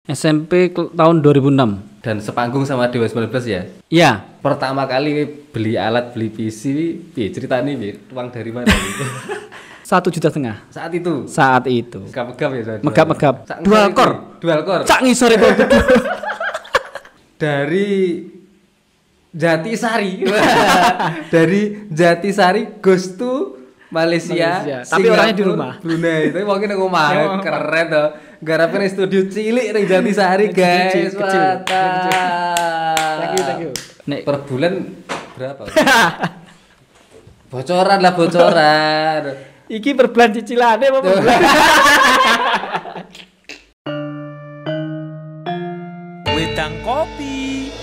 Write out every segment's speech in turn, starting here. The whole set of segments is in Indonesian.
tahun 2006. Dan sepanggung sama Dewa 19 ya? Iya. Pertama kali beli alat, beli PC, ceritanya uang dari mana gitu? 1,5 juta. Saat itu. Megap-megap ya? Megap-megap. Dual core. Cak ngisor itu. Dari Jatisari. Dari Jatisari goes to Malaysia. Tapi orangnya di rumah. Brunei. Tapi mungkin aku mah keren tuh. Garapin studio cilik ning Jatisari guys. Kecil. Thank you. Nek per bulan berapa? Bocoran. Iki per bulan cicilane apa per bulan? Wedang kopi.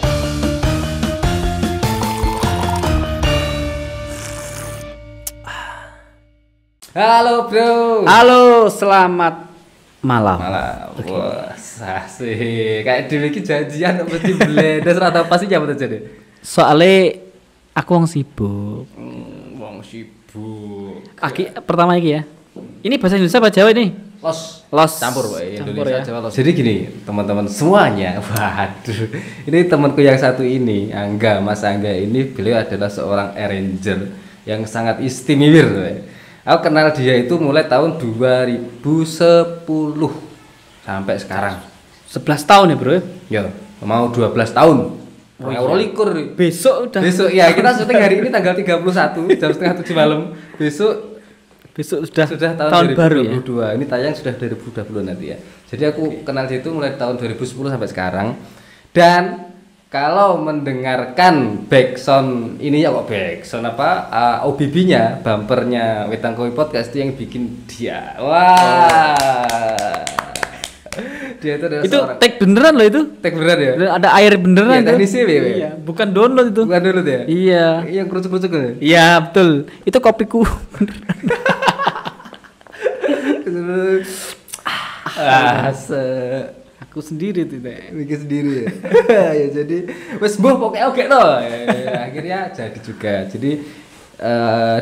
Halo bro. Halo, selamat malam. Wah, asik. Kayak dhewe iki janjian mesti bledes rada pas iki apa terjadi? Soale aku wong sibuk. Wong sibuk. Pertama iki ya. Ini bahasa Indonesia apa Jawa ini? Los. Campur Pak, Indonesia ya. Jawa los. Jadi gini, teman-teman semuanya. Waduh. Ini temanku yang satu ini, Mas Angga ini beliau adalah seorang arranger yang sangat istimewa. Aku kenal dia itu mulai tahun 2010 sampai sekarang. 11 tahun ya, Bro? Ya, mau 12 tahun. Likur. Besok ya, kita syuting hari ini tanggal 31 jam setengah 7 malam. Besok sudah tahun 2022. Baru ya? Ini tayang sudah 2020 nanti ya. Jadi aku kenal dia itu mulai tahun 2010 sampai sekarang. Dan kalau mendengarkan backsound ini ya kok backsound OBB-nya, bumpernya Wedang Kopi Podcast itu yang bikin dia. Wah. Dia itu adalah seorang tag beneran loh itu. Tag beneran ya? Ada air beneran ya, teknisi ya? Iya, bukan download itu. Bukan download ya? Iya. Yang kerucuk-kerucuk ya? Iya, betul. Itu kopiku. Aku sendiri tuh bikin sendiri ya. Ya jadi wes pokoknya oke toh. Akhirnya jadi juga. Jadi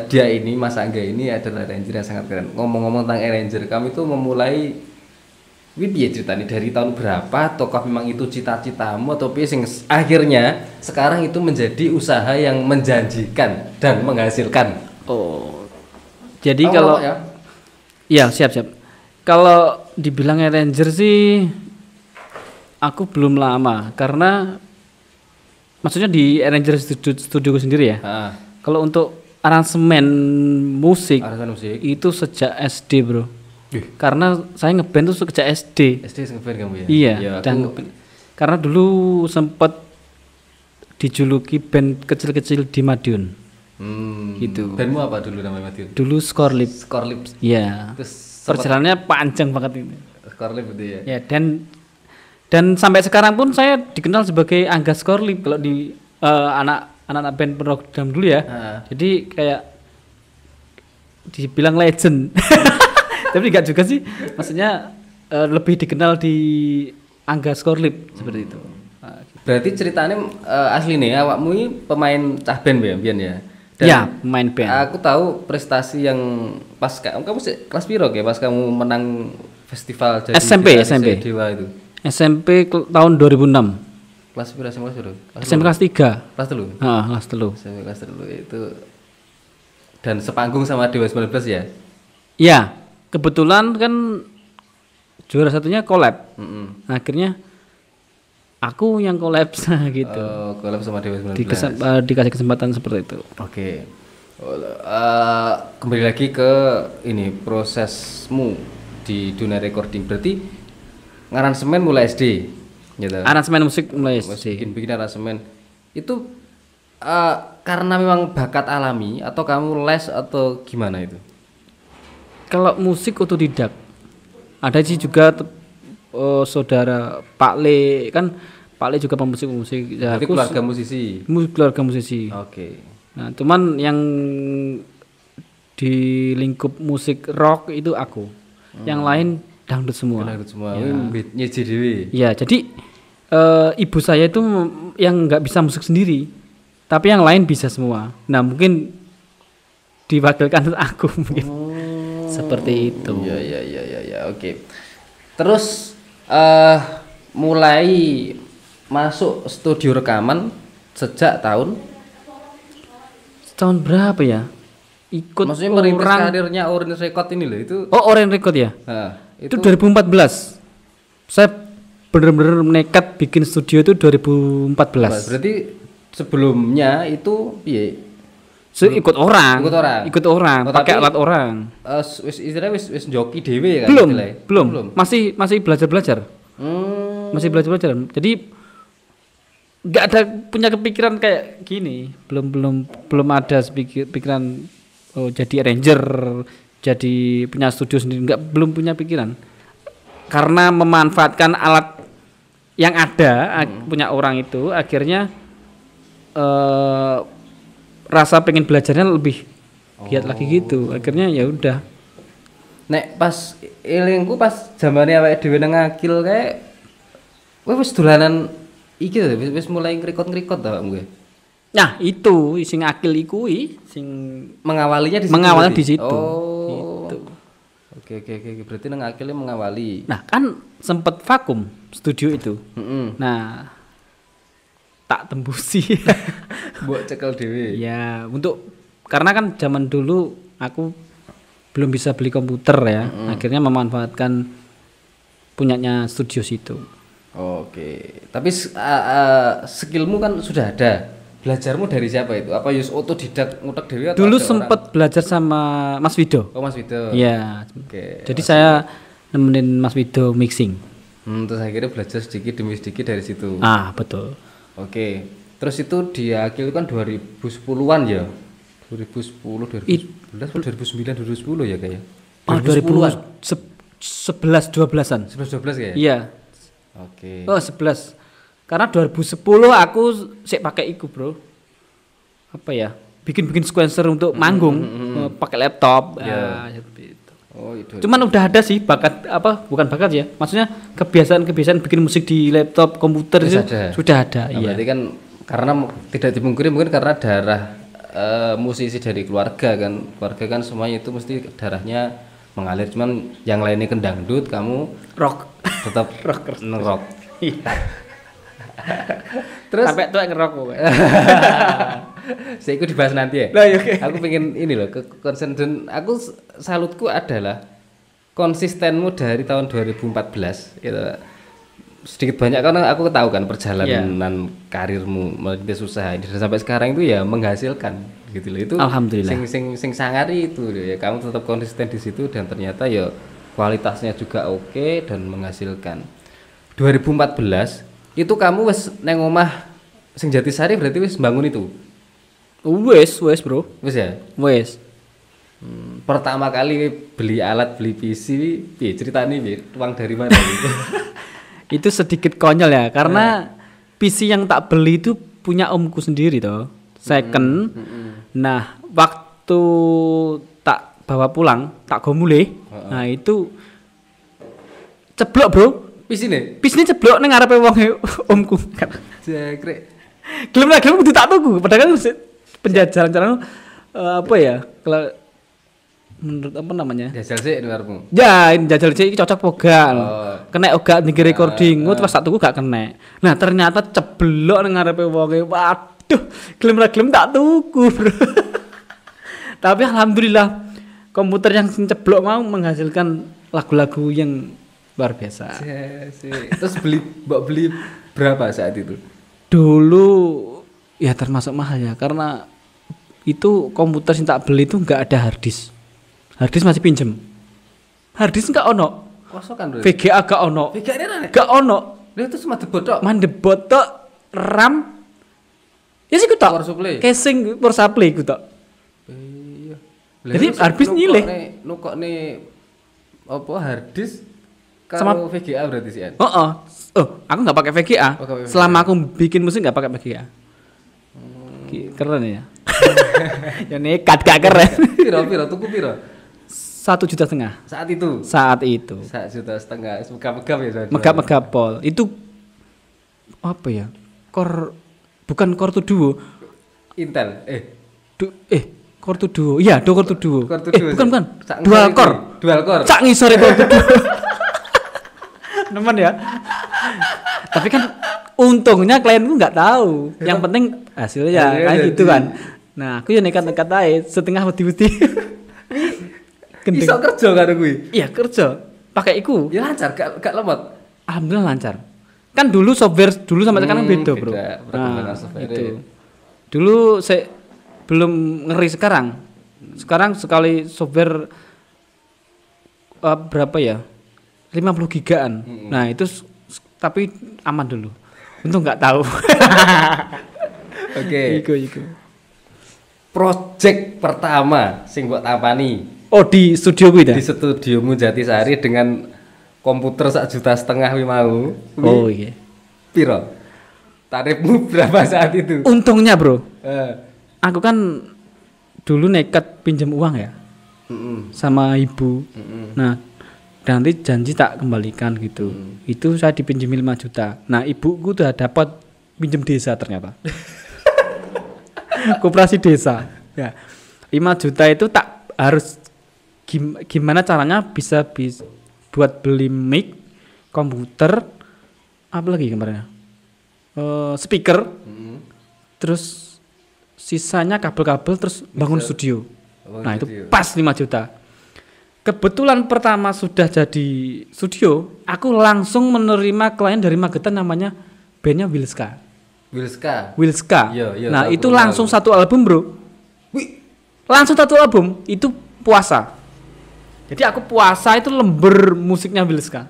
dia ini Mas Angga ini adalah arranger yang sangat keren. Ngomong-ngomong tentang arranger, kami tuh memulai piye ceritanya dari tahun berapa ataukah memang itu cita-citamu atau piye sing akhirnya sekarang itu menjadi usaha yang menjanjikan dan menghasilkan. Oh. Jadi kalau ya? Iya, siap. Kalau dibilang arranger sih aku belum lama karena maksudnya di arranger studio sendiri ya. Kalau untuk aransemen musik itu sejak SD bro. Karena saya ngeband tuh sejak SD. SD ngeband kamu ya? Iya. Ya, karena dulu sempat dijuluki band kecil-kecil di Madiun. Gitu. Bandmu apa dulu namanya Madiun? Dulu Skorlip. Iya. Perjalanannya panjang banget ini. Skorlip itu ya. Ya dan sampai sekarang pun saya dikenal sebagai Angga Skorlip kalau di anak-anak band program dulu ya. Jadi kayak dibilang legend. Tapi enggak juga sih. Maksudnya lebih dikenal di Angga Skorlip seperti itu. Berarti ceritanya asli nih awakmu ini pemain cah band ya, Bian ya? Dan ya, pemain band. Aku tahu prestasi yang pas kamu kelas piro ya pas kamu menang festival jadi SMP Dewa itu. SMP tahun 2006. Kelas piro SMP kelas 3. Kelas 3. Kelas 3. SMP kelas 3 itu dan sepanggung sama Dewa 19 ya? Iya. Kebetulan kan juara satunya collab. Akhirnya aku yang collab gitu. Collab sama Dewa 19. Dikasih kesempatan seperti itu. Oke. Kembali lagi ke ini prosesmu di dunia recording. Berarti ngaransemen mulai SD gitu. Aransemen musik mulai SD. Bikin aransemen. Itu karena memang bakat alami atau kamu les atau gimana itu? Kalau musik otodidak. Ada sih juga saudara Pak Le kan. Pak Le juga pemusik. Ya, aku keluarga musisi. Keluarga musisi. Oke. Nah, cuman yang di lingkup musik rock itu aku. Yang lain dangdut semua. Ya. Nyeji dewe. Ya, jadi ibu saya itu yang nggak bisa musik sendiri, tapi yang lain bisa semua. Nah, mungkin diwakilkan aku mungkin. Seperti itu. Ya, oke. Terus mulai masuk studio rekaman sejak tahun berapa ya? Ikut maksudnya merintis orang karirnya Orange Record ini loh itu. Oh, Orange Record ya? Nah, Itu 2014. Saya bener-bener nekat bikin studio itu 2014. Berarti sebelumnya itu iya Ikut orang. Oh, pakai tapi, alat orang. Wis istilahnya wis joki dhewe ya kan? Belum. Masih belajar-belajar. Masih belajar-belajar. Jadi nggak ada punya kepikiran kayak gini. Belum ada pikiran jadi arranger, jadi punya studio sendiri. Belum punya pikiran. Karena memanfaatkan alat yang ada punya orang itu, akhirnya rasa pengen belajarnya lebih giat lagi gitu. Akhirnya ya udah. Nek pas elingku pas zamane awake dhewe nang Akil kae wis dolanan iki lho, wis mulai ngrikot-ngrikot ta kowe. Nah, itu sing Akil kuwi sing Mengawalinya di situ. Oh. Gitu. Oke, berarti nang Akilnya mengawali. Nah, kan sempet vakum studio itu. Heeh. Nah, tak tembusi. Mbok cekel dhewe. Ya, karena kan zaman dulu aku belum bisa beli komputer ya. Akhirnya memanfaatkan punyanya studio situ. Oke. Tapi skillmu kan sudah ada. Belajarmu dari siapa itu? Apa yus otodidak ngutek dhewe atau Dulu ada sempet belajar sama Mas Wido. Oh, Mas Wido. Iya. Oke. Jadi saya nemenin Mas Wido mixing. Terus akhirnya belajar sedikit demi sedikit dari situ. Ah, betul. Oke. Terus itu di Akil kan 2010-an ya. 2010, 2011, 2009, 2010 ya kayaknya. 2010-an. 11 12-an. 11-12 kayak. Iya. Oke. Oh, 11. Karena 2010 aku sik pakai iku, Bro. Apa ya? Bikin sequencer untuk manggung pakai laptop. Yeah. Gitu. Oh, itu. Cuman udah ada sih bakat bukan bakat ya. Maksudnya kebiasaan bikin musik di laptop, komputer itu sudah ada. Nah, iya. berarti kan karena tidak dipungkiri mungkin karena darah musisi dari keluarga kan semuanya itu mesti darahnya mengalir, cuman yang lainnya kan dangdut, kamu Rock. tetap ngerok. Terus sampai tuh ngerok pokoknya. Saya ikut dibahas nanti ya. Nah, okay. Aku pengen ini loh, konsen dan aku salutku adalah konsistenmu dari tahun 2014 gitu. Sedikit banyak karena aku tahu kan perjalanan karirmu merintis usaha ini dan sampai sekarang itu ya menghasilkan gitu loh. Itu alhamdulillah. Sing sangari itu ya, kamu tetap konsisten di situ dan ternyata ya kualitasnya juga oke dan menghasilkan. 2014 itu kamu wis neng omah sing Jatisari berarti wis bangun itu. Wes Bro. Wis ya? Wes. Pertama kali beli alat, beli PC, piye ceritane piye? Uang dari mana gitu? Itu sedikit konyol ya, karena PC yang tak beli itu punya omku sendiri toh. Second. Nah, waktu tak bawa pulang, tak go mulih. Nah, itu ceblok, Bro. PC nih? PC ini ceblok ning ngarepe wonge omku. Jekrek. Gelem kudu tak tuku, padahal kan penjajaran apa ya? Kalau menurut apa namanya? Jajal sih di warmu. Ya, ini jajal sih cocok pogal. Kena ogat ning recording, terus tak tuku gak kena. Nah, ternyata ceblok ning ngarepe wonge. Waduh, gelem tak tuku, Bro. Tapi alhamdulillah komputer yang ceblok mau menghasilkan lagu-lagu yang luar biasa. Terus beli berapa saat itu? Dulu ya termasuk mahal ya, karena itu komputer yang tak beli itu nggak ada harddisk. Harddisk masih pinjem. Harddisk nggak ono. Kosokan dulu. VGA gak ono. VGA ini gak ono. Dia itu cuma debotok. Mandebotok RAM. Ya sih kutok. Power supply. Casing power supply kutok. Iya. Jadi harddisk nyileh. Nukok nih apa harddisk sama kalau VGA berarti sih. Oh, aku nggak pakai VGA. Selama aku bikin musik nggak pakai VGA. Keren ya. Ya nekat gak keren. Piro tuku piro? 1,5 juta. Saat itu. 1,5 juta. Megap-megap ya. Megap pol. Itu apa ya? Bukan Core 2 Duo. Intel. Core 2 Duo. Iya, Core 2 Duo. Bukan. Dual core. Dual core. Cak ngisore Core 2 Duo. Nemen ya. Tapi kan untungnya klienku nggak tahu. Yang penting hasilnya kayak gitu kan. Nah, aku ya nekat-nekat aja setengah wedi-wedi. Iso kerja karo kuwi. Iya, kerja. Pakai iku. Ya lancar, gak lemot. Alhamdulillah lancar. Kan dulu software dulu sama sekarang beda, Bro. Perkembangan software. Itu. Dulu saya belum ngeri sekarang. Sekarang sekali software berapa ya? 50 gigaan. Nah, itu tapi aman dulu. Untung nggak tahu. Oke. Iku. Project pertama sing mbok tampani. Oh, di studio gue Di studiomu Jatisari dengan komputer 1,5 juta kuwi mau. Oh iya. Piro? Tarifmu berapa saat itu? Untungnya, Bro. Aku kan dulu nekat pinjam uang ya. Sama ibu. Nah, nanti janji tak kembalikan gitu. Itu saya dipinjam 5 juta. Nah, ibuku udah dapat pinjam desa ternyata. Koperasi desa. Ya. 5 juta itu tak harus gimana caranya bisa buat beli mic, komputer, apa lagi kemarinnya? Speaker. Terus sisanya kabel-kabel terus bangun studio. Nah, itu pas 5 juta. Kebetulan pertama sudah jadi studio, aku langsung menerima klien dari Magetan namanya bandnya Wilska. Iya, Nah, itu langsung satu album, Bro. Wih, Langsung satu album, itu puasa. Jadi aku puasa itu lember musiknya Wilska.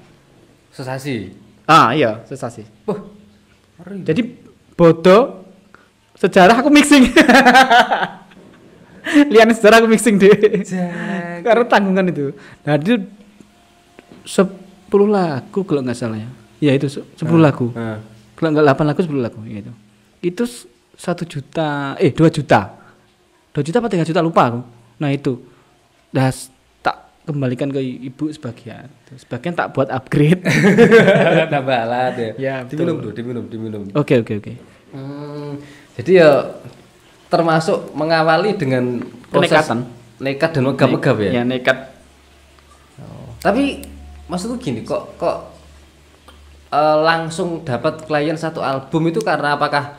sensasi. Iya, sensasi. Ngeri. Jadi bodoh sejarah aku mixing. Lian sejarah aku mixing deh. Karena tanggungan itu. Nah, itu 10 lagu kalau nggak salah ya. Ya itu 10 lagu. Kalau nggak 8 lagu 10 lagu ya itu. Itu 1 juta, 2 juta. 2 juta apa 3 juta lupa aku. Nah, itu. Dah tak kembalikan ke ibu sebagian. Sebagian tak buat upgrade. Tambah alat ya. Ya, diminum. Diminum. Oke. Jadi ya termasuk mengawali dengan proses Kenekatan. nekat dan megap-megap ya. Ya nekat. Tapi maksudku gini, kok langsung dapat klien satu album itu karena apakah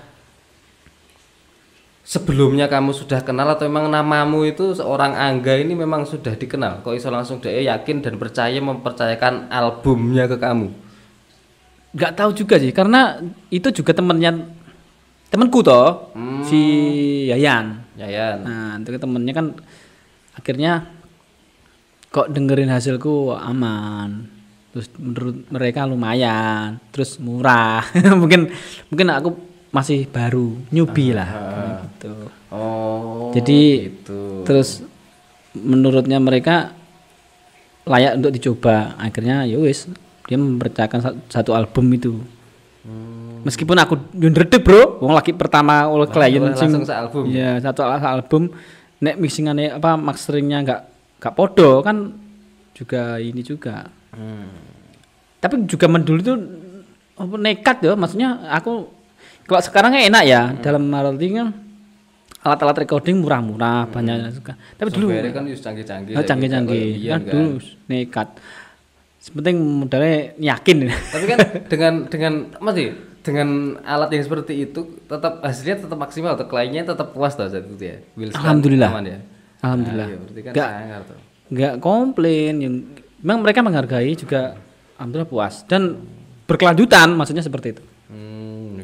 sebelumnya kamu sudah kenal atau memang namamu itu seorang Angga ini memang sudah dikenal? Kok iso langsung dia yakin dan percaya mempercayakan albumnya ke kamu? Nggak tahu juga sih, karena itu juga temanku toh, si Yayan. Nah, itu temennya kan akhirnya kok dengerin hasilku aman. Terus menurut mereka lumayan, terus murah. mungkin aku masih baru, newbie lah gitu. Jadi gitu. Terus menurutnya mereka layak untuk dicoba. Akhirnya ya wis, dia mempercayakan satu album itu. Meskipun aku nyundredeg, Bro, wong lagi pertama oleh klien langsung sealbum. Ya, satu album. Nek mixingane masteringnya enggak podo kan juga ini juga. Tapi juga mendulu itu nekat ya, maksudnya aku kalau sekarang enak ya, dalam arti kan alat-alat recording murah-murah banyak suka. Tapi dulu kan wis canggih-canggih. Canggih-canggih. Kan dulu nekat. Sepenting modalnya yakin. Tapi kan dengan alat yang seperti itu tetap hasilnya tetap maksimal atau kliennya tetap puas saat itu ya. Alhamdulillah. Aman ya. Alhamdulillah. Nah, berarti kan enggak komplain. Memang mereka menghargai juga, alhamdulillah puas dan berkelanjutan, maksudnya seperti itu.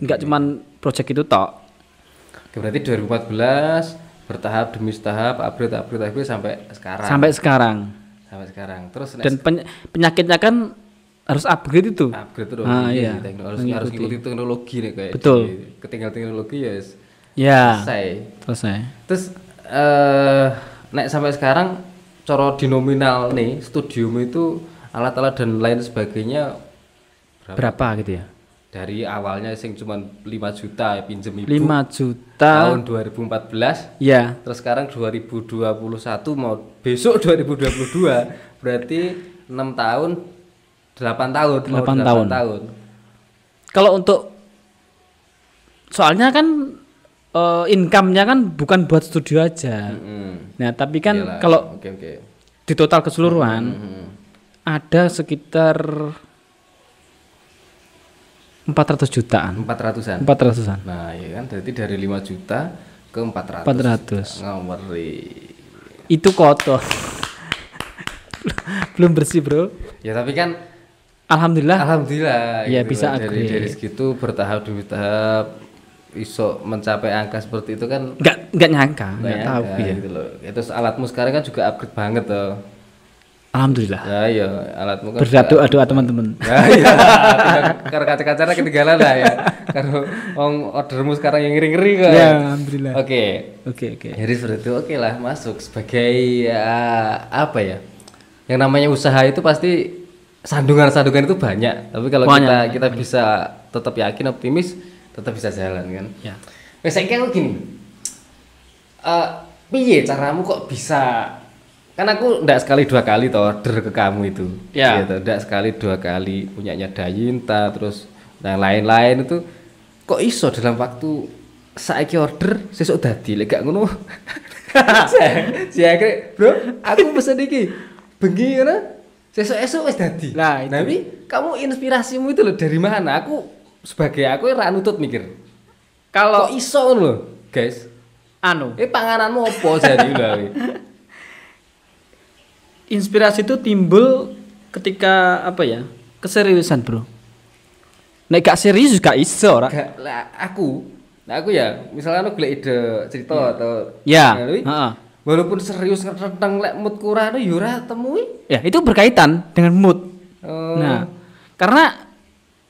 Enggak cuman project itu tok. Berarti 2014 bertahap demi tahap upgrade sampai sekarang. Sampai sekarang. Terus dan penyakitnya kan harus upgrade itu. Upgrade itu dong. Iya. Harus ikuti teknologi nih kayak. Betul. Ketinggal teknologi ya. Selesai. Terus nek sampai sekarang cara dinominal nih studiomu itu alat-alat dan lain sebagainya berapa gitu ya? Dari awalnya sing cuma 5 juta ya, pinjem ibu 5 juta tahun 2014 ya. Terus sekarang 2021 mau besok 2022 berarti 6 tahun 8 tahun. Kalau untuk soalnya kan income-nya kan bukan buat studio aja. Nah, tapi kan iyalah, kalau di total keseluruhan ada sekitar 400 jutaan. 400-an. 400-an. Nah, ya kan berarti dari 5 juta ke 400. 400. Ngaweri. Itu kotor. Belum bersih, Bro. Ya tapi kan Alhamdulillah. Ya gitu bisa loh. agree. Dari segitu bertahap demi tahap iso mencapai angka seperti itu kan Enggak nyangka, nggak enggak tahu nyangka ya. gitu loh. Ya, terus alatmu sekarang kan juga upgrade banget tuh. Alhamdulillah. Ya iya, alatmu kan Berdoa teman-teman. Ya iya, karena kaca-kacanya ketinggalan lah ya. Karena ordermu sekarang yang ngeri-ngeri kan. Ya, alhamdulillah. Oke. Oke. Jadi seperti itu oke lah masuk sebagai apa ya? Yang namanya usaha itu pasti sandungan-sandungan itu banyak. Tapi kalau kita bisa tetap yakin optimis, tetap bisa jalan kan. Ya. Wes saiki aku gini. Piye caramu kok bisa? Kan aku ndak sekali dua kali toh order ke kamu itu. Ya. Gitu, ndak sekali dua kali punyanya Dayinta terus dan lain-lain itu kok iso dalam waktu saiki order sesuk dadi lek gak ngono. Si akhirnya, bro, aku pesen iki. Bengi ngono, sesuk-esuk wis dadi. Lah, itu. Tapi kamu inspirasimu itu loh dari mana? Aku sebagai aku ora nutut mikir. Kalau Kok iso ngono lho, guys? Pangananmu opo jadi lho? Inspirasi itu timbul ketika apa ya? Keseriusan, Bro. Nek gak serius gak iso ora. Gak lah aku ya, misalnya aku golek ide cerita atau Ya, kuwi, heeh. walaupun serius ngeteng lek mood kurang ya ora temui. Ya, itu berkaitan dengan mood. Oh. Nah, karena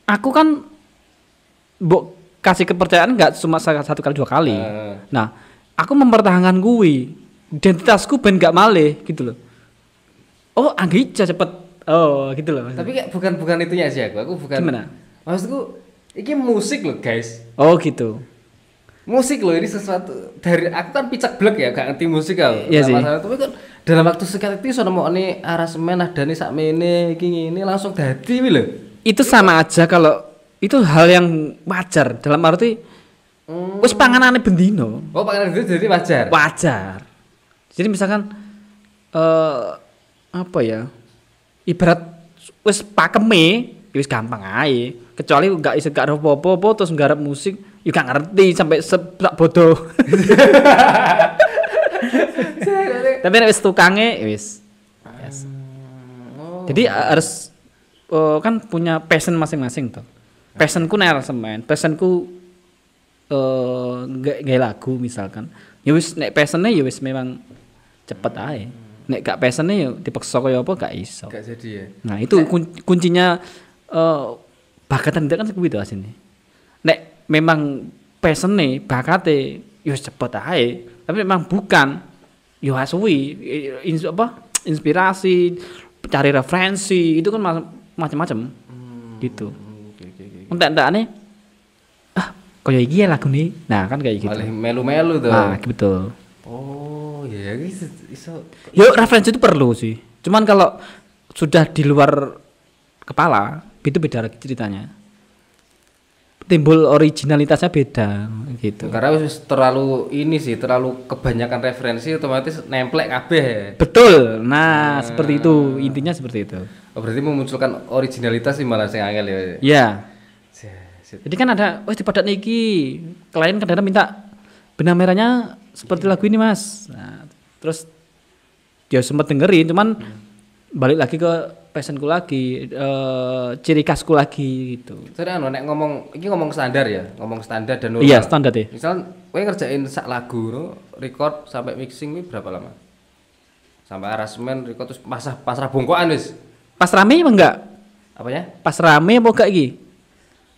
aku kan kasih kepercayaan nggak cuma satu kali dua kali. Nah, aku mempertahankan gue, identitasku ben nggak malih gitu loh. Oh, Anggica cepet. Oh, gitu loh. Tapi kayak bukan itunya sih aku bukan. Gimana? Maksudku, ini musik loh guys. Oh, gitu. Musik loh ini sesuatu dari aku kan picak blek ya, gak ngerti musik aku. Iya sih. Tapi kan dalam waktu sekitar itu sono mau nih aransemen nadane sakmene iki ngene langsung dadi kuwi lho. Itu sama aja kalau itu hal yang wajar dalam arti wis panganane bendino. Oh, panganan itu jadi wajar. Wajar. Jadi misalkan apa ya? Ibarat wis pakeme, ya wis gampang ae. Kecuali gak ada apa-apa terus nggarap musik, ya gak ngerti sampai seblak bodoh. Tapi nek wis tukange wis. Yes. Jadi harus kan punya passion masing-masing tuh. Passionku nek aransemen, passionku gaya lagu misalkan. Ya wis nek passionnya ya wis memang cepet ae. Nek gak passionnya ya dipaksa kaya apa gak iso. Gak jadi ya. Nah, itu kuncinya bakatan itu kan kuwi to asine. Nek memang passionnya, bakate ya cepet ae. Tapi memang bukan yo suwi inspirasi, cari referensi itu kan macam-macam. Gitu. Entek-entekane kaya iki ya lagune. Nah, kan kayak gitu. Malah melu-melu tuh. Nah, betul. Oh, ya iso. Yo referensi itu perlu sih. Cuman kalau sudah di luar kepala, itu beda lagi ceritanya. Timbul originalitasnya beda gitu. Karena wis terlalu kebanyakan referensi otomatis nemplek kabeh. Betul. Nah, seperti itu. Intinya seperti itu. Oh, berarti memunculkan originalitas sih malah sing angel ya. Ya. Jadi kan ada di padat niki, klien kadang-kadang minta benang merahnya seperti lagu ini, Mas. Nah, terus dia sempat dengerin, cuman balik lagi ke passionku lagi, ciri khasku lagi gitu. Soalnya nek ngomong standar ya, ngomong standar dan normal. Iya, standar ya. Misal kowe ngerjain sak lagu no, record sampai mixing ini berapa lama? Sampai aransemen, record terus pasrah bongkoan wis. Pas rame apa enggak? Apanya? Pas rame apa enggak iki?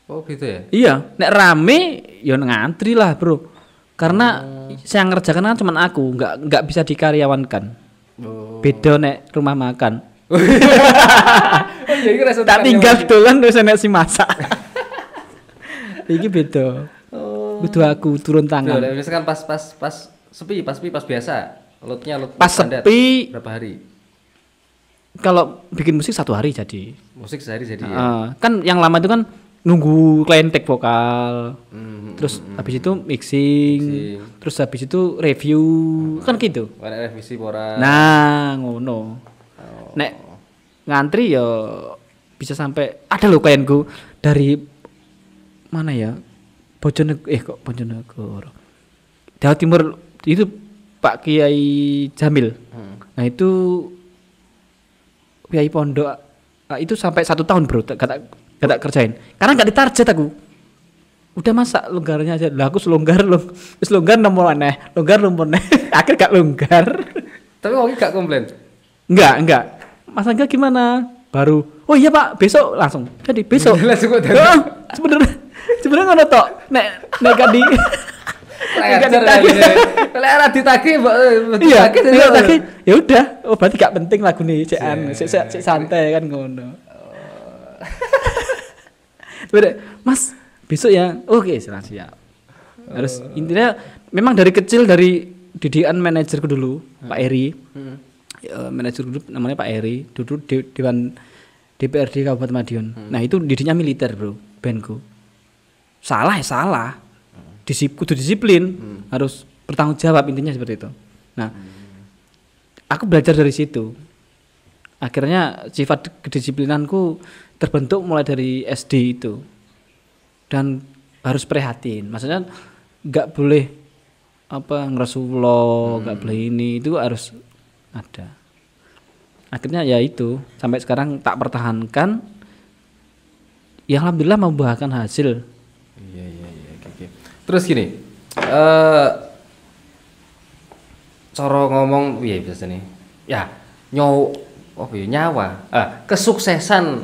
Oh, gitu ya. Iya, nek rame ya ngantri lah, Bro. Karena saya ngerjakan kan cuma aku, enggak bisa dikaryawankan. Oh. Beda nek rumah makan. Tak tinggal dolan terus enek si masak. Iki beda. Kudu aku turun tangan. Misalkan pas sepi, pas biasa. Loadnya pas sepi berapa hari? Kalau bikin musik 1 hari jadi. Musik sehari jadi ya. Kan yang lama itu kan nunggu klien take vokal. Terus habis itu mixing. Terus habis itu review. Kan gitu. Ada revisi pora. Nah, ngono. Nek ngantri ya bisa sampai ada loh klienku dari mana ya? Bojonegoro. Jawa Timur itu Pak Kiai Jamil. Nah itu Kiai Pondok itu sampai 1 tahun bro, gak kerjain. Karena gak ditarget aku. Udah masa longgarnya aja. Lah aku selonggar terus longgar nomor aneh, longgar. Akhir gak longgar. Tapi Oki gak komplain. Enggak. Mas Angga gimana? Baru. Oh iya Pak, besok langsung. Jadi besok. Langsung kok Sebenarnya ngono tok. Nek gak di Lek ditagih mbok ditagih ya udah. Oh berarti gak penting lagu nih cek santai kan ngono. Mas besok ya. Oke, siap. Harus intinya memang dari kecil dari didikan manajerku dulu, Pak Eri. Manajer dulu namanya Pak Eri, duduk di Dewan DPRD Kabupaten Madiun. Nah, itu didiknya militer, Bro, bandku. Salah. Kudu disiplin, harus bertanggung jawab intinya seperti itu. Nah, aku belajar dari situ. Akhirnya sifat kedisiplinanku terbentuk mulai dari SD itu. Dan harus prihatin. Maksudnya enggak boleh ngeresulo, enggak boleh ini, itu harus ada. Akhirnya ya itu sampai sekarang tak pertahankan. Ya alhamdulillah membuahkan hasil. Iya. Oke. Terus gini, cara ngomong piye biasa nih? Ya, nyawa. Kesuksesan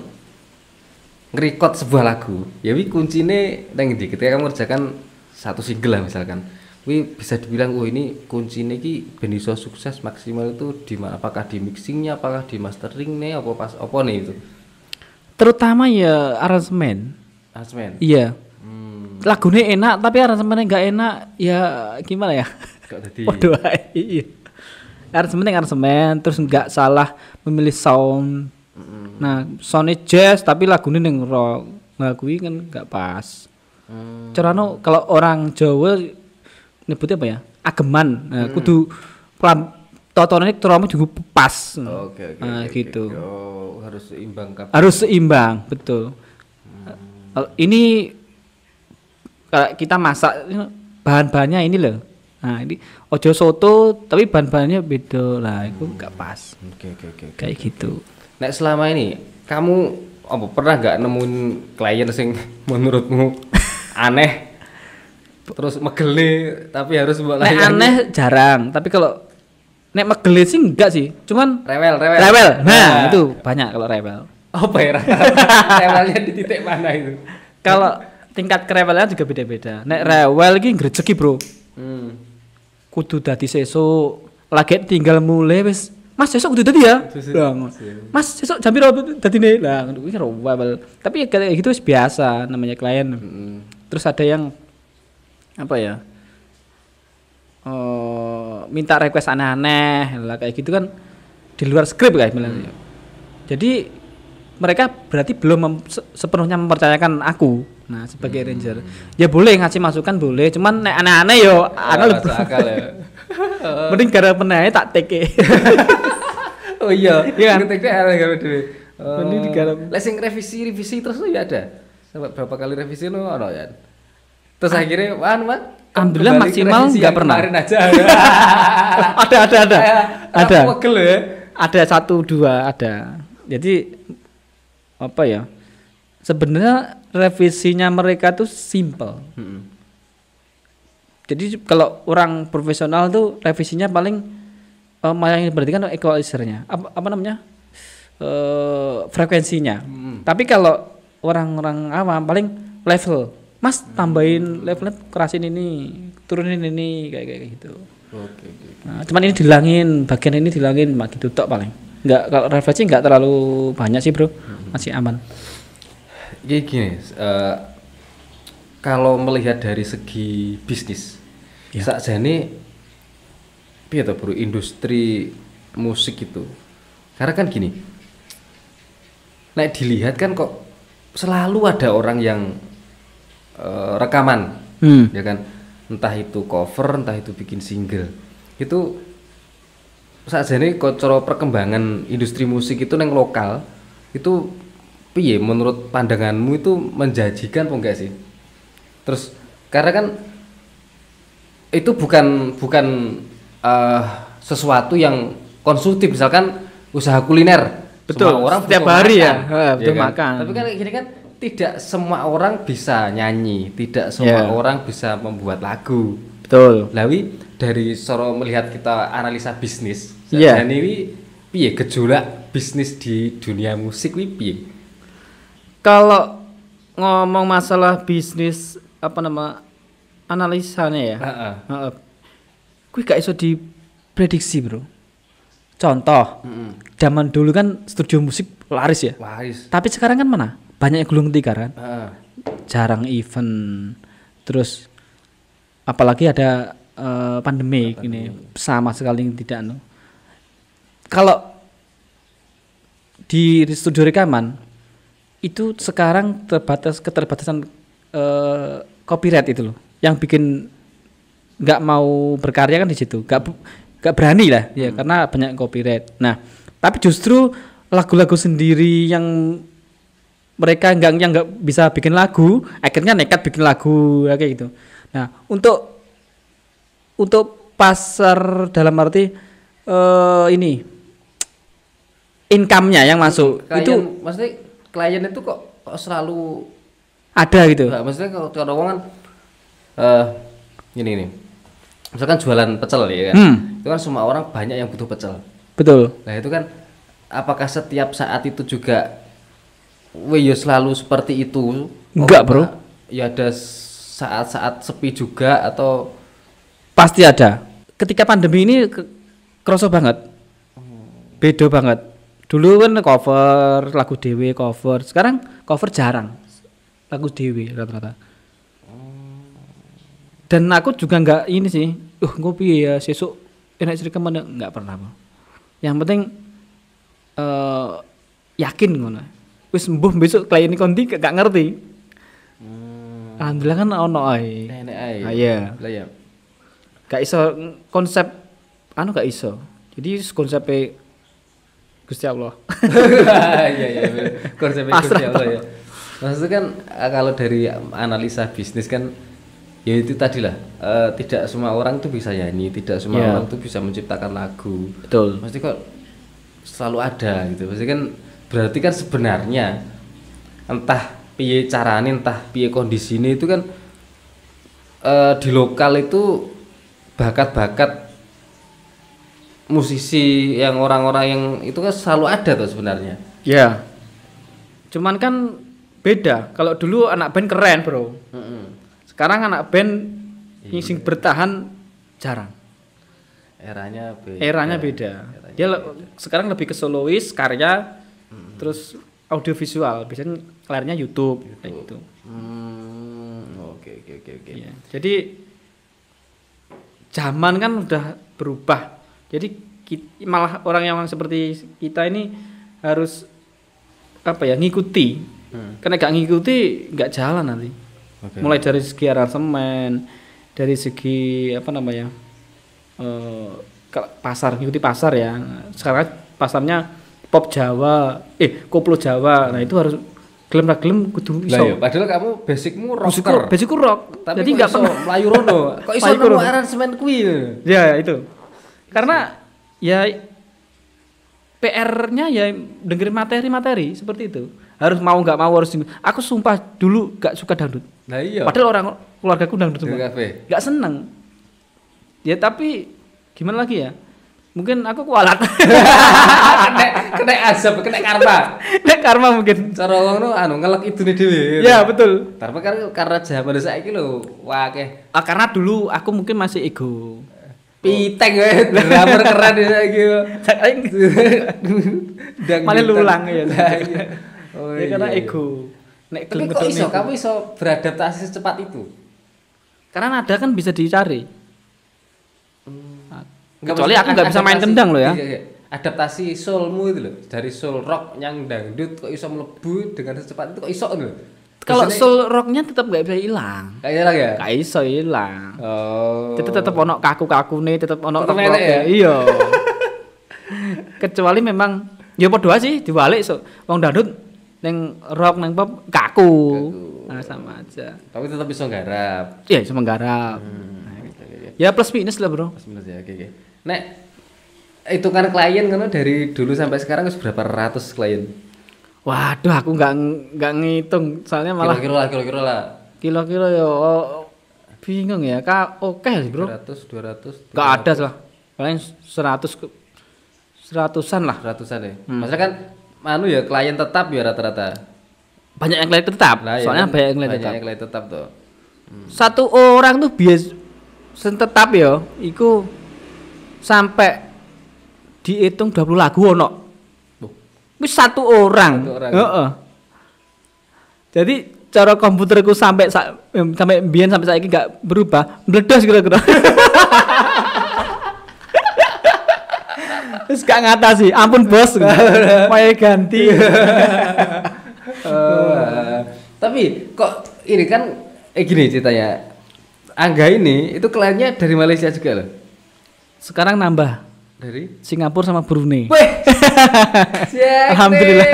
ngerekod sebuah lagu. Ya wi kuncine nang ndi ketika kamu kerjakan satu single lah misalkan. Bisa dibilang ini kuncinya ben iso sukses maksimal itu di mana, apakah di mixingnya, apakah di masteringnya, apa nih itu? Terutama ya aransemen. Iya. Lagunya enak tapi aransemennya nggak enak ya gimana ya? Gak tadi. Waduh, iya. Aransemen terus nggak salah memilih sound. Nah soundnya jazz tapi lagunya neng rock, ngakui kan nggak pas. Carano kalau orang Jawa nyebutnya apa ya? Ageman. Nah, kudu totonane trauma juga pas. Oke. Gitu. Harus seimbang kabeh. Harus seimbang, betul. Ini kalau kita masak bahan-bahannya ini loh. Nah, ini ojo soto tapi bahan-bahannya beda. Lah, itu enggak pas. Oke. Kayak gitu. Nek selama ini kamu pernah enggak nemuin klien sing menurutmu aneh? Terus megele tapi harus buat layani. Nek aneh jarang, tapi kalau nek megele sih enggak sih. Cuman rewel. Nah, itu banyak kalau rewel. Apa ya? Rewelnya di titik mana itu? Kalau tingkat kerewelan juga beda-beda. Nek rewel iki ngrejeki, Bro. Kudu dadi sesuk, lagi tinggal mulai wis. Mas sesuk kudu dadi ya. Mas sesuk jam piro dadine? Lah ngono kuwi rewel. Tapi kayak gitu wis biasa namanya klien. Terus ada yang minta request aneh-aneh lah kayak gitu kan di luar skrip kayak misalnya. Jadi mereka berarti belum sepenuhnya mempercayakan aku. Nah, sebagai arranger. Ya boleh ngasih masukan boleh, cuman nek aneh-aneh yo masuk akal ya. Mending gara penanya tak take. Oh iya, kan take gara dhewe. Mending digarap. Lek sing revisi terus ya ada. Sampai berapa kali revisi ono ya. Terus akhirnya alhamdulillah maksimal enggak pernah. Kemarin aja. Ada. Aku wegel ya. Ada 1 2 ada. Jadi sebenarnya revisinya mereka tuh simple. Jadi kalau orang profesional tuh revisinya paling yang berarti kan equalizernya. Apa namanya? Frekuensinya. Tapi kalau orang-orang awam paling level. Mas tambahin levelnya, kerasin ini, turunin ini kayak gitu. Oke. Nah, cuman ini dihilangin, bagian ini dihilangin, gitu tok paling. Enggak, kalau revisi enggak terlalu banyak sih, Bro. Masih aman. Gini, kalau melihat dari segi bisnis, sakjane piye to, Bro, industri musik itu. Karena kan gini. Nek dilihat kan kok selalu ada orang yang rekaman, ya kan, entah itu cover, entah itu bikin single, itu sakjane cara perkembangan industri musik itu neng lokal itu piye menurut pandanganmu itu menjanjikan apa enggak sih? Terus karena kan itu bukan sesuatu yang konsumtif, misalkan usaha kuliner. Betul, semua orang setiap butuh hari makan, butuh kan? makan. Tapi kan gini kan tidak semua orang bisa nyanyi, tidak semua orang bisa membuat lagu. Betul. Lawi dari soro melihat kita analisa bisnis, Iya. dan ini piye gejolak bisnis di dunia musik wi piye? Kalau ngomong masalah bisnis analisanya ya. Heeh. Kuwi gak iso diprediksi, Bro. Contoh, zaman dulu kan studio musik laris ya. Laris. Tapi sekarang kan mana? Banyak yang gulung tikar kan. Jarang event. Terus apalagi ada pandemi ini sama sekali tidak anu. Kalau di studio rekaman itu sekarang keterbatasan copyright itu loh. Yang bikin nggak mau berkarya kan di situ. Gak berani lah ya karena banyak copyright. Nah, tapi justru lagu-lagu sendiri yang mereka nggak bisa bikin lagu, akhirnya nekat bikin lagu kayak gitu. Nah, untuk pasar dalam arti ini income-nya yang masuk klien, itu maksudnya klien itu kok selalu ada gitu. Enggak, maksudnya kalau orang kan ini misalkan jualan pecel ya kan, itu kan semua orang banyak yang butuh pecel. Betul. Nah itu kan apakah setiap saat itu juga ya selalu seperti itu? Enggak, Bro. Ya ada saat-saat sepi juga atau Pasti ada. Ketika pandemi ini kerasa banget. Beda banget. Dulu kan cover lagu dewe cover, sekarang cover jarang. Lagu dewe rata-rata. Dan aku juga nggak ini sih, ngopi ya sesuk enak cerita mana nggak pernah. Yang penting yakin ngono. Wis mbuh besok klien konti gak ngerti. Alhamdulillah kan ono ae. nenek ae. Iya. Lah ya. Gak iso konsep gak iso. Jadi konsepnya Gusti Allah. Iya. Konsepnya Gusti Allah ya. Maksudnya kan kalau dari analisa bisnis kan ya itu tadi lah, tidak semua orang tuh bisa nyanyi, tidak semua orang tuh bisa menciptakan lagu. Betul. Mesti kok selalu ada gitu. Mesti kan berarti kan sebenarnya entah piye carane, entah piye kondisine itu kan di lokal itu bakat-bakat musisi yang orang-orang yang itu kan selalu ada tuh sebenarnya. Ya. Cuman kan beda. Kalau dulu anak band keren, Bro. Sekarang anak band yang sing bertahan jarang. Eranya beda. Dia sekarang lebih ke solois, karya, terus audiovisual. Biasanya layarnya YouTube. Kayak gitu. Oke. Ya. Jadi zaman kan udah berubah. Jadi malah orang yang seperti kita ini harus ngikuti. Karena gak ngikuti nggak jalan nanti. Okay. Mulai dari segi aransemen, dari segi pasar, ngikuti pasar ya. Sekarang pasarnya pop Jawa, koplo Jawa. Nah itu harus gelem kudu iso. Lah ya, padahal kamu basicmu rocker. Basicku rock. Tapi jadi nggak pernah melayu rono. Kok iso nemu aransemen kuwi? Ya itu. Karena ya PR-nya ya dengerin materi seperti itu. Harus mau nggak mau harus. Aku sumpah dulu gak suka dangdut. Nah iya. Padahal orang keluargaku dangdut semua. Gak seneng. Ya tapi gimana lagi ya? Mungkin aku kualat. kena azab, kena karma. Kena karma mungkin. Cara ngono ngelek idune dhewe. Ya betul. Tapi karena zaman saiki lho, akeh. Karena dulu aku mungkin masih ego. Piteng wae, drummer keren saiki. Malah lulang ya. Oh, ya karena ego. Tapi kok kamu iso beradaptasi secepat itu? Karena nada kan bisa dicari. Kecuali aku nggak bisa main kendang loh ya. Iya. Adaptasi soulmu itu loh, dari soul rock yang dangdut kok iso mlebu dengan secepat itu kok iso loh. Kalau soul rocknya tetap nggak bisa hilang. Kayak hilang ya? Nggak iso hilang. Oh. Tetap ono kaku nih, tetap ono rock ya? Iya. Kecuali memang ya padha sih dibalik so. Wong dangdut Neng rock neng pop kaku. Nah, sama aja. Tapi tetap bisa nggarap. Iya, cuma garap. Ya plus minus lah, Bro. Mas minus ya, oke. Nek itu kan klien kan dari dulu sampai sekarang wis berapa ratus klien? Waduh, aku nggak ngitung, soalnya malah Kira-kira lah. kilo-kilo ya bingung ya. Oke sih, Bro. 200. Nggak ada lah. Paling 100-an lah. Ratusan ya. Masalah kan ya klien tetap ya rata-rata. Banyak yang klien tetap. Nah, ya Soalnya kan, banyak yang klien banyak tetap. yang klien tetap tuh. Satu orang tuh bias tetap ya, iku sampai dihitung 20 lagu ono. Wis satu orang. Heeh. Jadi cara komputerku sampai mbiyen sampai saiki enggak berubah, meledos kira-kira. Terus gak ngatasi, ampun bos, mau ganti. Tapi kok ini kan gini ceritanya. Angga ini itu kliennya dari Malaysia juga loh. Sekarang nambah Dari Singapura sama Brunei. Weh. Alhamdulillah.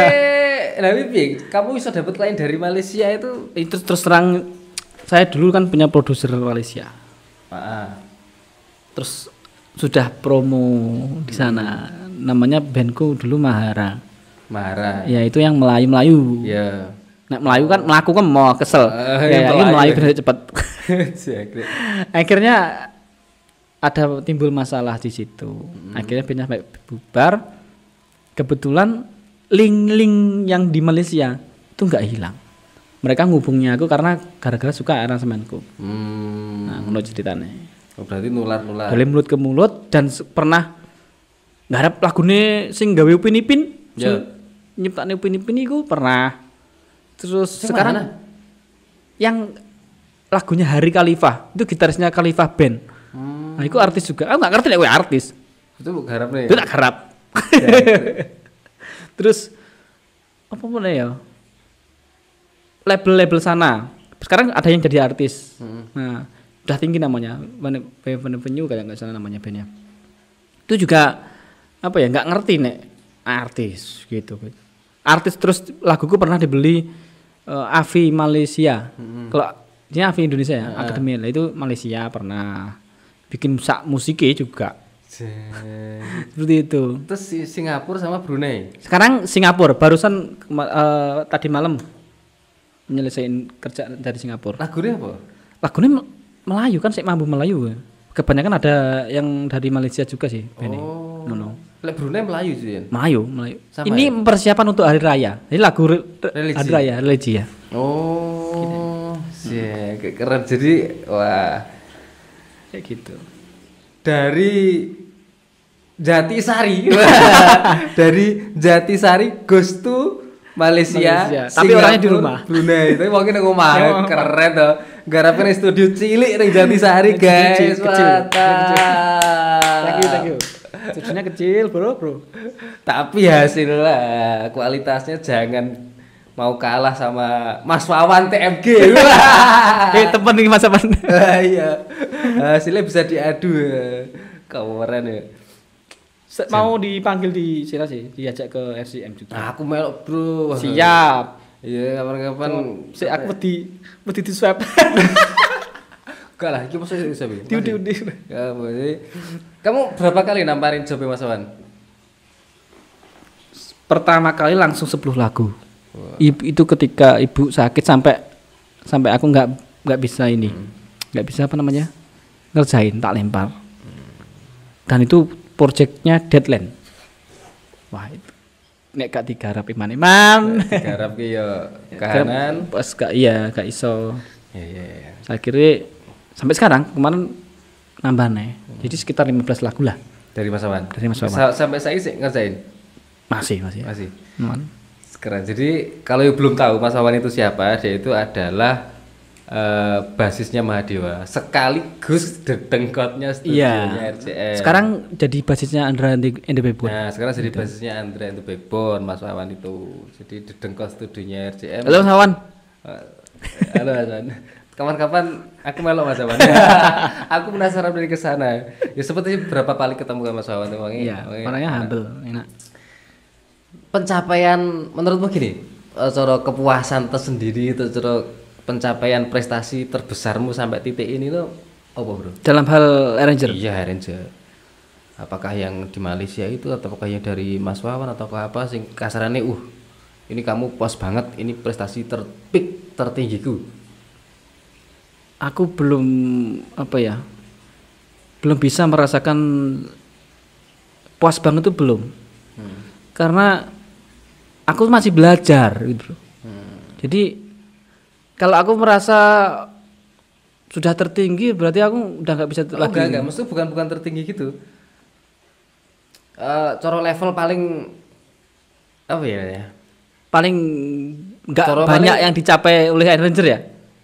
Nah, Bibi, kamu bisa dapat klien dari Malaysia itu? Itu terus terang saya dulu kan punya produser Malaysia. Terus sudah promo di sana. Namanya bandku dulu Mahara. Ya itu yang Melayu. Ya. Nek Melayu kan melaku kan mau kesel. Ya ini Melayu benar cepat. Akhirnya ada timbul masalah di situ. Akhirnya bandnya sampai bubar. Kebetulan link-link yang di Malaysia itu nggak hilang. Mereka ngubungnya aku karena gara-gara suka aransemenku. Nah, ngono ceritanya. Berarti nular-nular. Dari mulut ke mulut dan pernah ngarep lagune sing gawe Upin Ipin. Ya. Nyiptakne Upin Ipin iku pernah. Terus Sing sekarang mana? yang lagunya Hari Khalifah itu gitarisnya Khalifah Band. Nah, itu artis juga. Aku nggak ngerti nek kowe artis. Itu garap nih. Itu tak garap. Terus apa mana ya? Label-label sana. Sekarang ada yang jadi artis. Nah, udah tinggi namanya. Venue kayak nggak salah namanya bandnya. Itu juga apa ya? Nggak ngerti nek artis gitu. Artis terus laguku pernah dibeli Avi Malaysia. Kalau ini Avi Indonesia ya, Akademi lah itu Malaysia pernah bikin musiknya juga. Seperti itu. Terus Singapura sama Brunei. Sekarang Singapura barusan tadi malam menyelesaikan kerja dari Singapura. Lagunya apa? Lagunya Melayu kan, saya mampu Melayu. Kebanyakan ada yang dari Malaysia juga sih. No. Lek Brunei Melayu sih ya. Melayu. Sama ini ya? persiapan untuk hari raya. Ini lagu hari raya religi ya. Oh, sih keren. Jadi wah Kayak gitu. dari Jatisari, dari Jatisari goes to Malaysia. Tapi orangnya di rumah. Brunei, tapi mungkin aku mah keren tuh. Garapin studio cilik ning Jatisari guys. Kecil. Thank you. Studionya kecil, bro. Tapi hasilnya kualitasnya jangan mau kalah sama Mas Wawan TMG. Temen nih Mas Wawan. Iya. Hasilnya bisa diadu. Keren ya. Mau dipanggil di sini sih, diajak ke RCM juga. Aku melok, Bro. Siap. Iya, kapan-kapan Aku di swab. Enggak lah, iki mesti bisa bi. Diudi. Ya, kamu berapa kali namparin job Mas Wawan? Pertama kali langsung 10 lagu. Itu ketika ibu sakit sampai aku nggak bisa ini. Nggak bisa apa namanya? Ngerjain, tak lempar. Dan itu proyeknya deadline. Wah, itu nek gak digarap iman. Digarap ki ya kahanan. Pas gak iso. Iya. Akhirnya sampai sekarang kemarin nambah nih. Jadi sekitar 15 lagu lah Dari Mas Wawan. Sampai saya sih ngerjain. Masih. Keren. Jadi kalau yang belum tahu Mas Wawan itu siapa, dia itu adalah basisnya Mahadewa, sekaligus dedengkotnya studionya RCM. Sekarang jadi basisnya Andra and the Backbone. Nah, sekarang jadi basisnya Andra and the Backbone, Mas Wawan itu. Jadi dedengkot studionya RCM. Halo Mas Wawan. Halo Mas Wawan. Kapan-kapan aku melok Mas Wawan. Aku penasaran dari ke sana. Ya seperti berapa kali ketemu sama Mas Wawan tuh. Iya, orangnya humble, enak. Pencapaian menurutmu gini, cara kepuasan tersendiri itu cara pencapaian prestasi terbesarmu sampai titik ini lo apa bro? Dalam hal arranger. Iya arranger. Apakah yang di Malaysia itu ataukah yang dari Mas Wawan ataukah apa sing kasarannya ini kamu puas banget ini prestasi tertinggiku. Aku belum belum bisa merasakan puas banget itu belum. Karena aku masih belajar gitu. Jadi kalau aku merasa sudah tertinggi berarti aku udah nggak bisa lagi. Enggak, maksudnya bukan tertinggi gitu. Cara level paling apa ya? Paling nggak banyak paling, yang dicapai oleh arranger ya.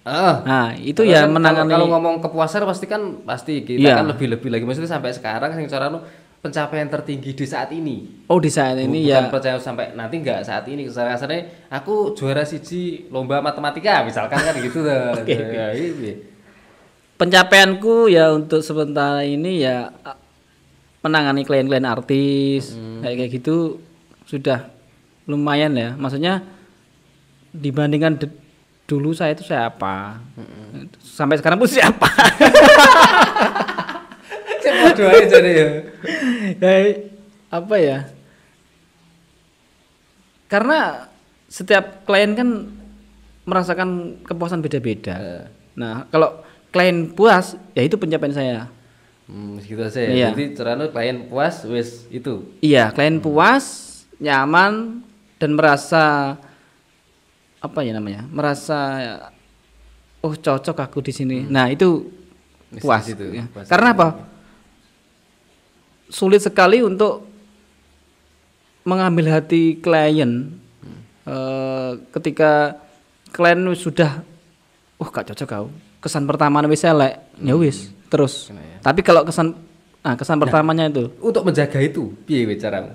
Nah itu ya kan menangani. Kalau ngomong kepuasan pasti kita kan lebih lagi maksudnya sampai sekarang sing cara pencapaian tertinggi di saat ini. Oh di saat ini bukan ya. Percaya sampai nanti enggak saat ini kasarnya aku juara siji lomba matematika misalkan kan gitu tuh. Okay. Pencapaianku ya untuk sementara ini ya menangani klien-klien artis kayak gitu sudah lumayan ya. Maksudnya dibandingkan dulu saya itu siapa? Sampai sekarang pun siapa? Siapa doanya jadi ya? Apa ya? Karena setiap klien kan merasakan kepuasan beda-beda. Nah, kalau klien puas, ya itu pencapaian saya. Gitu aja ya. Jadi caranya klien puas, wis itu. Iya, klien puas, nyaman dan merasa apa ya namanya? Merasa cocok aku di sini. Nah, itu puas. Ya. Karena apa? Sulit sekali untuk mengambil hati klien ketika klien sudah gak cocok kau. Kesan pertama wis elek, ya wis terus. Ya. Tapi kalau kesan pertamanya itu untuk menjaga itu piye caramu?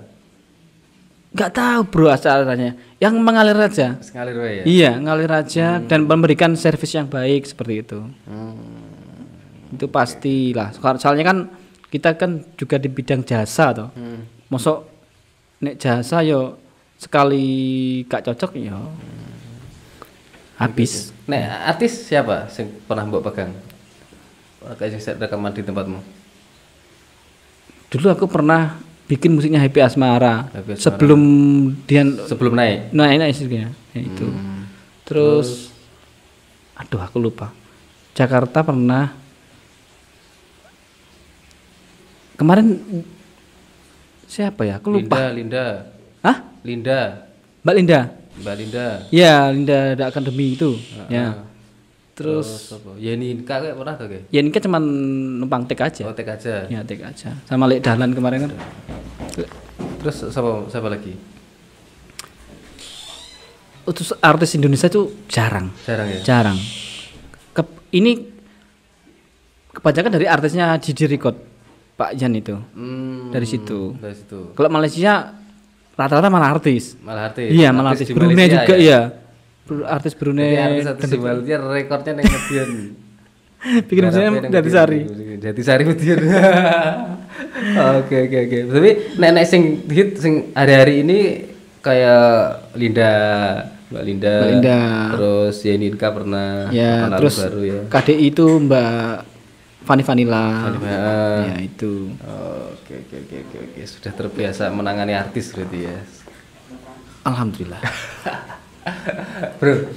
Gak tahu bro caranya. Yang mengalir aja. Ngalir ya. Iya, ngalir aja dan memberikan servis yang baik seperti itu. Itu pastilah. Soalnya kan kita kan juga di bidang jasa toh. Mosok nek jasa yo sekali gak cocok yo habis. Nek artis siapa sing pernah mbok pegang? Kayak sing rekaman di tempatmu. Dulu aku pernah bikin musiknya Happy Asmara. Sebelum naik istrinya itu. Terus aduh aku lupa. Jakarta pernah. Kemarin siapa ya? Aku lupa. Linda. Hah? Linda. Mbak Linda. Ya, Linda ada akademi itu. Ya. Terus Yeninka kayak pernah tuh kayak. Yeninka cuma numpang tek aja. Oh, tek aja. Ya, tek aja. Sama Lek Dahlan kemarin kan. Terus siapa lagi? Terus artis Indonesia itu jarang. Jarang ya? Jarang. Ini kebanyakan dari artisnya Didi Record. Pak Jan itu dari situ. Kalau Malaysia rata-rata malah artis. Iya, malah artis Brunei juga ya. Artis Brunei. Artis Malaysia rekornya yang Medion. Bikin musiknya Jatisari. Jatisari Medion. Oke. Tapi nenek sing hit sing hari-hari ini kayak Mbak Linda. Terus Yeninka pernah. Ya, terus baru ya. KDI itu Mbak Fanny Vanilla. Ya itu. Oke. Sudah terbiasa menangani artis berarti ya. Alhamdulillah. Bro,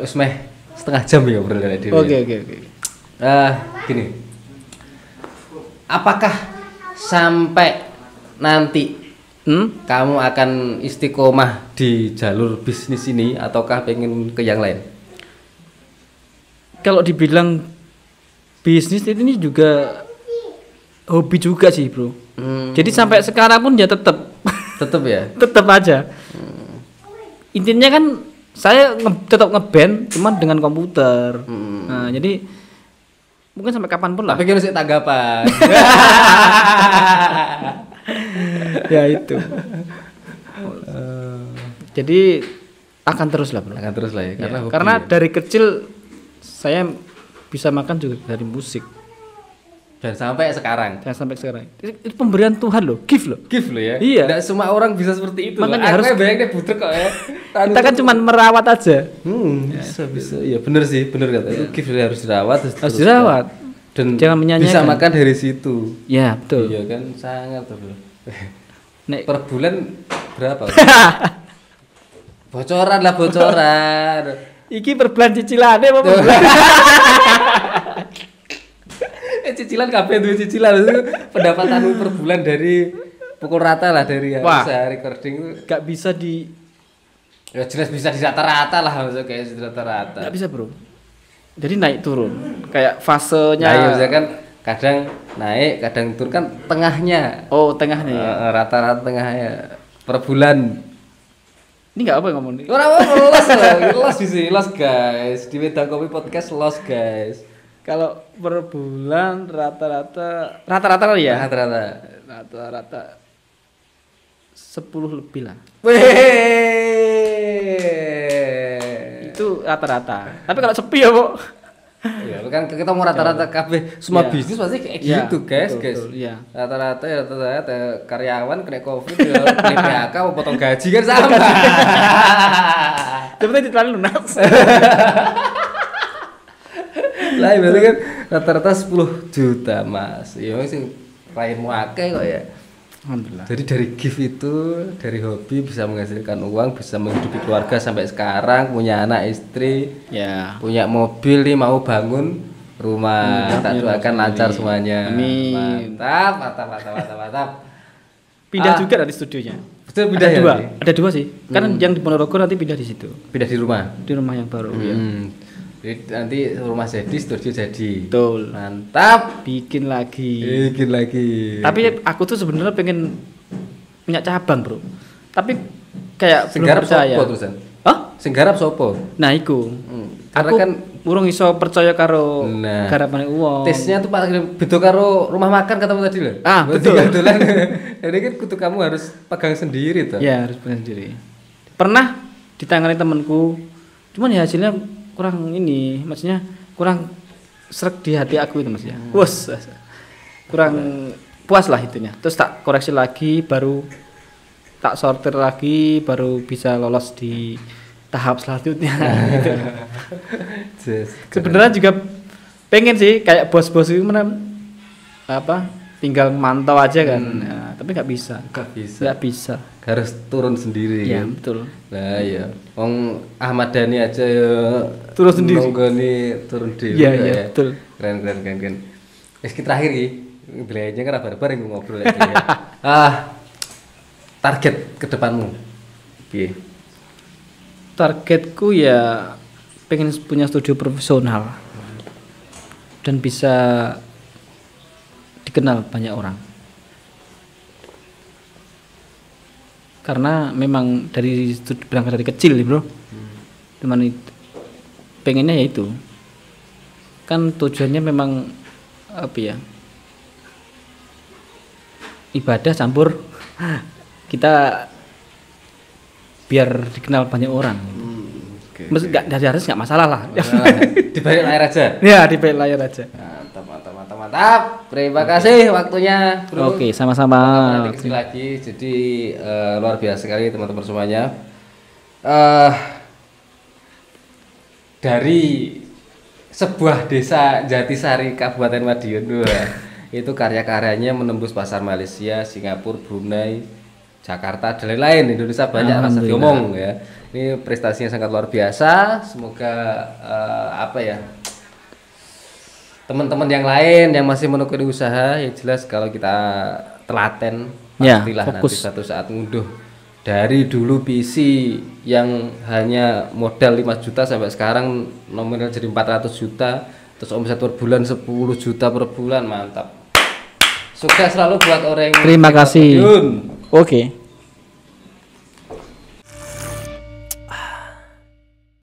usmeh setengah jam ya bro dari diri. Oke. Gini. Apakah sampai nanti kamu akan istiqomah di jalur bisnis ini ataukah pengen ke yang lain? Kalau dibilang bisnis ini juga hobi juga sih bro. Jadi sampai sekarang pun ya tetap ya. Tetap aja. Intinya kan saya tetap ngeband cuman dengan komputer. Nah jadi mungkin sampai kapan pun lah. Tapi harus tanggapan. Ya itu. Jadi akan terus lah bro. Akan terus lah ya. Karena dari kecil saya bisa makan juga dari musik. Dan sampai sekarang. Jangan sampai sekarang. Itu pemberian Tuhan loh, gift loh. Gift lo ya. Iya. Nggak semua orang bisa seperti itu. Makanya Aku harus bayangnya budek kok ya. Kita kan cuma merawat aja. Bisa. Iya bener sih, bener kata. Itu gift harus dirawat. Harus dirawat. Dan jangan menyanyikan. Bisa makan dari situ. Ya betul. Iya kan, sangat tuh. Nek Per bulan berapa? Bocoran lah bocoran. Iki per bulan cicilannya apa per bulan? Cicilan kabeh duwe cicilan itu pendapatanmu per bulan dari pukul rata lah dari yang sehari recording itu gak bisa di ya jelas bisa di rata-rata lah maksudnya kayak di rata-rata. Gak bisa bro. Jadi naik turun kayak fasenya. Nah, iya misalkan kan kadang naik kadang turun kan tengahnya. Oh tengahnya ya. Rata-rata tengahnya per bulan. Ini nggak apa ngomong nih. Ora apa los di sini los guys di Wedang Kopi Podcast los guys. Kalau per bulan rata-rata kali ya? Rata-rata 10 lebih lah. Weh. Itu rata-rata. Tapi kalau sepi ya, Bu. Ya, kan kita mau rata-rata kabeh semua bisnis pasti kayak gitu, guys, betul, guys. Betul, iya. Rata-rata karyawan kena Covid ya, kena PHK mau potong gaji kan sama. Tapi ditelan lunas. Lah berarti kan rata-rata 10 juta mas ya sih lainmu akeh kok ya. Alhamdulillah. Jadi dari gift itu dari hobi bisa menghasilkan uang, bisa menghidupi keluarga sampai sekarang, punya anak istri ya, punya mobil nih, mau bangun rumah, tak doakan lancar semuanya. Amin. Mantap. Pindah juga dari studionya. Betul, pindah ada dua sih. Kan yang di Ponorogo nanti pindah di situ. Pindah di rumah yang baru ya. Jadi nanti rumah jadi, studio jadi. Betul. Mantap. Bikin lagi. Tapi aku tuh sebenarnya pengen punya cabang, Bro. Tapi kayak belum percaya. Sing garap sopo? Nah, iku. Karena aku kan urung iso percaya karo garapane wong. Tesnya tuh paling beda karo rumah makan katamu tadi loh. Betul. Jadi kan kudu kamu harus pegang sendiri tuh. Ya, harus pegang sendiri. Pernah ditangani temanku. Cuman ya hasilnya kurang ini, maksudnya kurang sreg di hati aku itu maksudnya. Kurang puas lah itunya. Terus tak koreksi lagi, baru tak sortir lagi, baru bisa lolos di tahap selanjutnya. Gitu. Sebenarnya juga pengen sih kayak bos-bos itu mana tinggal mantau aja kan. Nah, tapi nggak bisa. Harus turun sendiri. Iya, kan? Betul. Nah, iya. Wong Ahmad Dhani aja ya turun sendiri. Nonggoni turun dhewe. Iya, betul. Keren. Meski terakhir iki, belayanya kan bareng ngobrol lagi ya. Target ke depanmu. Piye? Targetku ya pengen punya studio profesional dan bisa dikenal banyak orang. Karena memang berangkat dari kecil nih bro, cuman pengennya ya itu kan tujuannya memang ibadah campur kita biar dikenal banyak orang. Nggak dari harus nggak masalah lah. Di balik layar aja. Ya di balik layar aja. Mantap. Terima kasih waktunya, bro. Oke, sama-sama. Nanti lagi. Jadi luar biasa sekali teman-teman semuanya. Dari sebuah desa Jatisari Kabupaten Madiun, itu karya-karyanya menembus pasar Malaysia, Singapura, Brunei, Jakarta dan lain-lain. Indonesia banyak rasa diomong ya. Ini prestasinya sangat luar biasa. Semoga teman-teman yang lain yang masih menekuni usaha, yang jelas kalau kita telaten pastilah nanti satu saat ngunduh dari dulu PC yang hanya modal 5 juta sampai sekarang nominal jadi 400 juta, terus omset per bulan 10 juta per bulan. Mantap. Sukses selalu buat orang. Terima kasih. Oke.